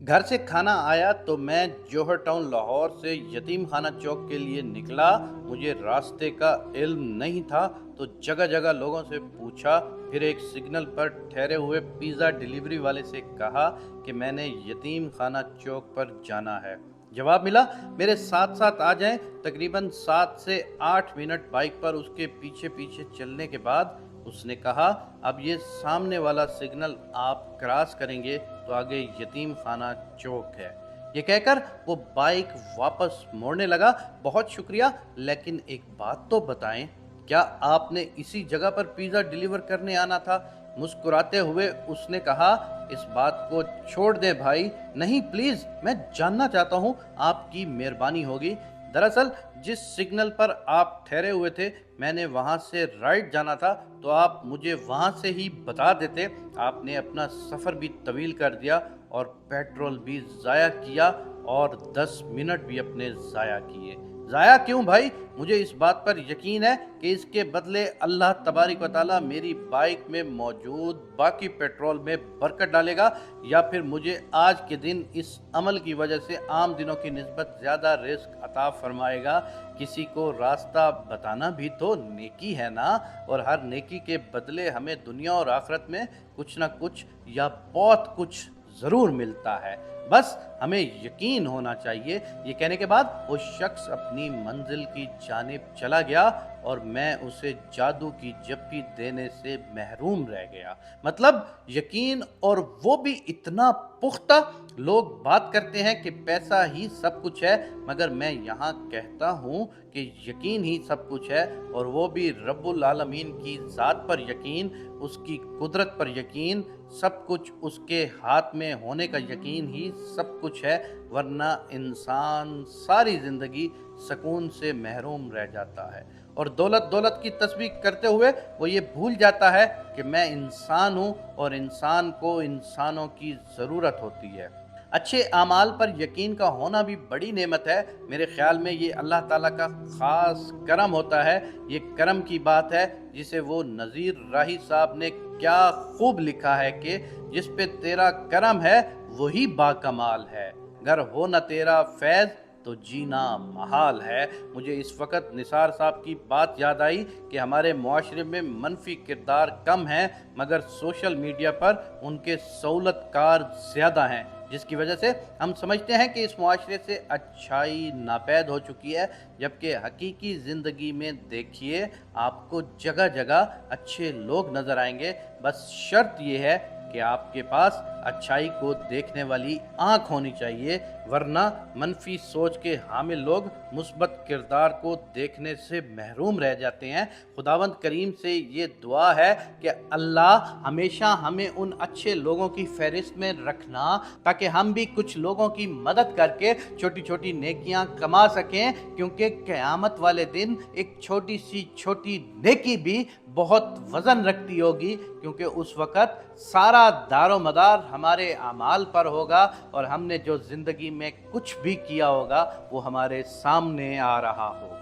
घर से खाना आया तो मैं जौहर टाउन लाहौर से यतीम खाना चौक के लिए निकला। मुझे रास्ते का इल्म नहीं था तो जगह जगह लोगों से पूछा। फिर एक सिग्नल पर ठहरे हुए पिज़्ज़ा डिलीवरी वाले से कहा कि मैंने यतीम खाना चौक पर जाना है। जवाब मिला, मेरे साथ साथ आ जाएं। तकरीबन 7 से 8 मिनट बाइक पर उसके पीछे पीछे चलने के बाद उसने कहा, अब ये सामने वाला सिग्नल आप क्रॉस करेंगे तो आगे यतीम खाना चौक है। ये कहकर वो बाइक वापस मोड़ने लगा। बहुत शुक्रिया, लेकिन एक बात तो बताएं, क्या आपने इसी जगह पर पिज़्ज़ा डिलीवर करने आना था? मुस्कुराते हुए उसने कहा, इस बात को छोड़ दें भाई। नहीं प्लीज, मैं जानना चाहता हूँ, आपकी मेहरबानी होगी। दरअसल जिस सिग्नल पर आप ठहरे हुए थे, मैंने वहां से राइट जाना था, तो आप मुझे वहां से ही बता देते। आपने अपना सफ़र भी तवील कर दिया और पेट्रोल भी ज़ाया किया और 10 मिनट भी अपने ज़ाया किए। ज़ाया क्यों भाई? मुझे इस बात पर यकीन है कि इसके बदले अल्लाह तबारिक व तआला मेरी बाइक में मौजूद बाकी पेट्रोल में बरकत डालेगा, या फिर मुझे आज के दिन इस अमल की वजह से आम दिनों की निस्बत ज़्यादा रिस्क अता फरमाएगा। किसी को रास्ता बताना भी तो नेकी है ना, और हर नेकी के बदले हमें दुनिया और आखिरत में कुछ ना कुछ या बहुत कुछ ज़रूर मिलता है। बस हमें यकीन होना चाहिए। ये कहने के बाद वो शख्स अपनी मंजिल की जानिब चला गया और मैं उसे जादू की जप्पी देने से महरूम रह गया। मतलब यकीन, और वो भी इतना पुख्ता। लोग बात करते हैं कि पैसा ही सब कुछ है, मगर मैं यहाँ कहता हूँ कि यकीन ही सब कुछ है, और वो भी रब्बुल आलमीन की ज़ात पर यकीन, उसकी कुदरत पर यकीन, सब कुछ उसके हाथ में होने का यकीन ही सब कुछ है। वरना इंसान सारी ज़िंदगी सुकून से महरूम रह जाता है और दौलत दौलत की तस्बीह करते हुए वो ये भूल जाता है कि मैं इंसान हूँ और इंसान को इंसानों की ज़रूरत होती है। अच्छे आमाल पर यकीन का होना भी बड़ी नेमत है। मेरे ख्याल में ये अल्लाह ताला का ख़ास करम होता है। ये करम की बात है जिसे वो नज़ीर राही साहब ने क्या खूब लिखा है कि जिस पे तेरा करम है वही बाकमाल है, अगर हो न तेरा फैज़ तो जीना महाल है। मुझे इस वक्त निसार साहब की बात याद आई कि हमारे मुआशरे में मनफी किरदार कम हैं, मगर सोशल मीडिया पर उनके सहूलतकार ज़्यादा हैं, जिसकी वजह से हम समझते हैं कि इस मुआशरे से अच्छाई नापैद हो चुकी है। जबकि हकीकी ज़िंदगी में देखिए, आपको जगह जगह अच्छे लोग नज़र आएंगे। बस शर्त यह है कि आपके पास अच्छाई को देखने वाली आँख होनी चाहिए, वरना मनफी सोच के हामिल लोग मुस्बत किरदार को देखने से महरूम रह जाते हैं। खुदावंद करीम से ये दुआ है कि अल्लाह हमेशा हमें उन अच्छे लोगों की फहरिस्त में रखना, ताकि हम भी कुछ लोगों की मदद करके छोटी छोटी नेकियां कमा सकें, क्योंकि क़यामत वाले दिन एक छोटी सी छोटी नेकी भी बहुत वज़न रखती होगी, क्योंकि उस वक़्त सारा दारो मदार हमारे अमाल पर होगा और हमने जो ज़िंदगी में कुछ भी किया होगा वो हमारे सामने आ रहा होगा।